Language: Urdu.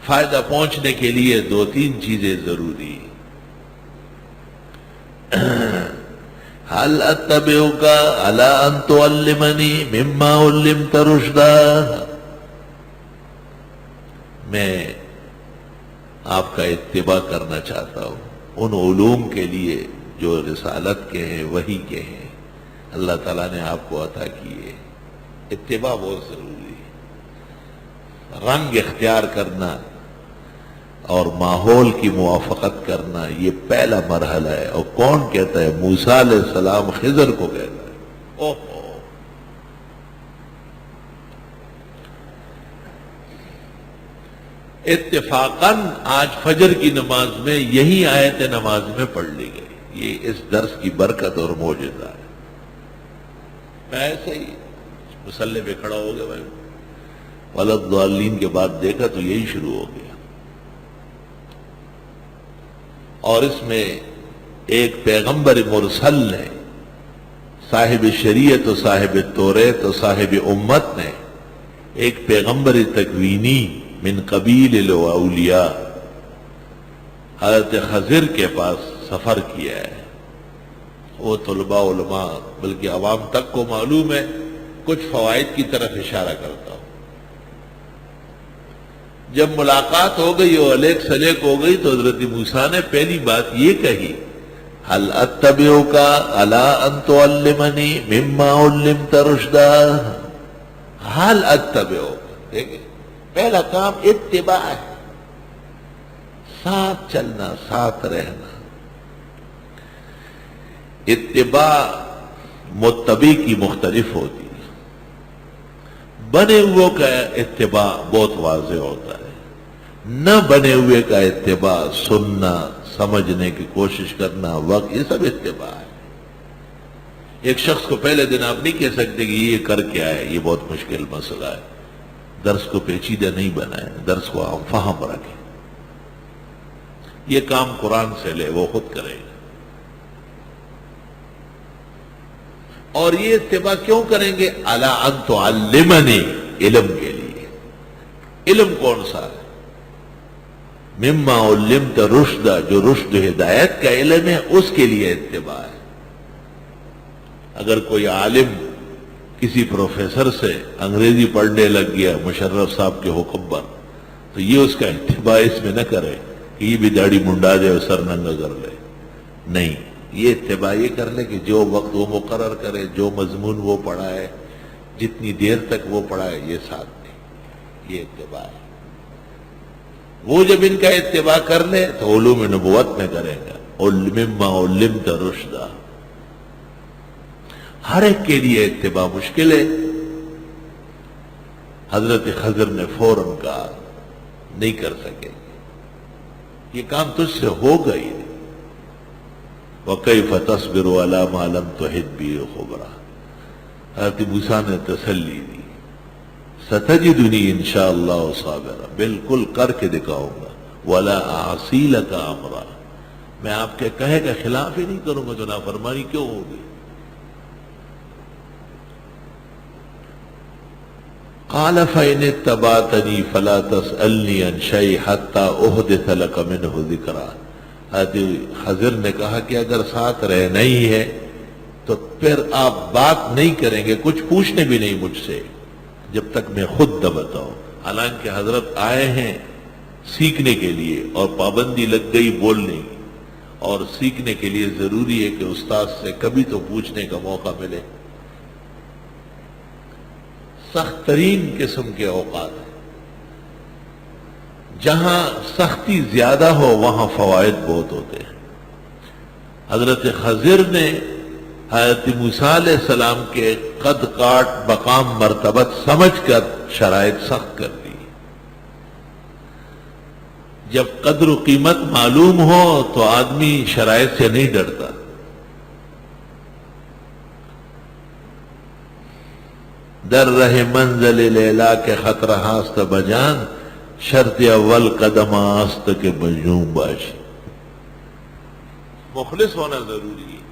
فائدہ پہنچنے کے لیے 2-3 چیزیں ضروری ہیں۔ هل اتبعك على ان تعلمني مما علمت رشدا، میں آپ کا اتباع کرنا چاہتا ہوں ان علوم کے لیے جو رسالت کے ہیں، وحی کے ہیں، اللہ تعالیٰ نے آپ کو عطا کیے۔ اتباع بہت ضروری ہے۔ رنگ اختیار کرنا اور ماحول کی موافقت کرنا یہ پہلا مرحلہ ہے۔ اور کون کہتا ہے؟ موسیٰ علیہ السلام خضر کو کہتا ہے۔ اوہو، اتفاقاً آج فجر کی نماز میں یہی آیت نماز میں پڑھ لی گئی۔ یہ اس درس کی برکت اور معجزہ ہے۔ میں ایسے ہی مصلی پہ کھڑا ہو گیا، بھائی وَلَضَّالِّينَ کے بعد دیکھا تو یہی شروع ہو گیا۔ اور اس میں ایک پیغمبر مرسل نے، صاحب شریعت و صاحب توریت و صاحب امت نے، ایک پیغمبر تکوینی من قبیل الاولیاء حضرت خضر کے پاس سفر کیا ہے۔ وہ طلباء علماء بلکہ عوام تک کو معلوم ہے، کچھ فوائد کی طرف اشارہ کرتا ہوں۔ جب ملاقات ہو گئی اور الیک سلیک ہو گئی تو حضرت موسیٰ نے پہلی بات یہ کہی، هل اتبعک علی ان تعلمنی مما علمت رشدا، هل اتبعک۔ دیکھیں پہلا کام اتباع ہے، ساتھ چلنا، ساتھ رہنا۔ اتباع متبع کی مختلف ہوتی ہے۔ بنے ہوئے کا اتباع بہت واضح ہوتا ہے، نہ بنے ہوئے کا اتباع سننا، سمجھنے کی کوشش کرنا، وقت، یہ سب اتباع ہے۔ ایک شخص کو پہلے دن آپ نہیں کہہ سکتے کہ یہ کر کے آئے، یہ بہت مشکل مسئلہ ہے۔ درس کو پیچیدہ نہیں بنائیں، درس کو ہم فہم رکھیں۔ یہ کام قرآن سے لے، وہ خود کرے گا۔ اور یہ اتباع کیوں کریں گے؟ الا ان تعلمنی، علم کے لیے۔ علم کون سا ہے؟ مما علمت رشدا، جو رشد ہدایت کا علم ہے اس کے لیے اتباع ہے۔ اگر کوئی عالم کسی پروفیسر سے انگریزی پڑھنے لگ گیا مشرف صاحب کے حکم پر، تو یہ اس کا اتباع اس میں نہ کرے کہ یہ بھی داڑھی منڈا دے اور سر ننگا کر لے، نہیں۔ یہ اتباع یہ کر لے کہ جو وقت وہ مقرر کرے، جو مضمون وہ پڑھائے، جتنی دیر تک وہ پڑھائے، یہ ساتھ نہیں، یہ اتباع ہے۔ وہ جب ان کا اتباع کر لے تو علوم نبوت میں کرے گا، مما علمت رشدا۔ ہر ایک کے لیے اتباع مشکل ہے۔ حضرت خضر نے فوراً کہا نہیں کر سکے، یہ کام تجھ سے ہوگا ہی نہیں۔ وَكَيْفَ تَصْبِرُ عَلَى مَا لَمْ تُحِطْ بِهِ خُبْرًا۔ حضرت موسیٰ نے تسلی دی، سَتَجِدُنِي انشاء اللہ صابرا، بالکل کر کے دکھاؤں گا، وَلَا أَعْصِي لَكَ أَمْرًا، میں آپ کے کہے کا خلاف ہی نہیں کروں گا، تو نافرمانی کیوں ہوگی؟ قال فإن اتبعتني فلا تسألني عن شيء حتى أحدث لك منه ذكرا۔ حضرت خضر نے کہا کہ اگر ساتھ رہنا ہی ہے تو پھر آپ بات نہیں کریں گے، کچھ پوچھنے بھی نہیں مجھ سے جب تک میں خود نہ بتاؤں۔ حالانکہ حضرت آئے ہیں سیکھنے کے لیے اور پابندی لگ گئی بولنے کی، اور سیکھنے کے لیے ضروری ہے کہ استاد سے کبھی تو پوچھنے کا موقع ملے۔ سخت ترین قسم کے اوقات ہیں، جہاں سختی زیادہ ہو وہاں فوائد بہت ہوتے ہیں۔ حضرت خضر نے حضرت موسیٰ علیہ السلام کے قد کاٹ مقام مرتبت سمجھ کر شرائط سخت کر دی۔ جب قدر و قیمت معلوم ہو تو آدمی شرائط سے نہیں ڈرتا۔ در رہے منزل لیلا کے خطرہ ہاست بجان، شرط اول قدم آست کے مجنون باشی۔ مخلص ہونا ضروری ہے۔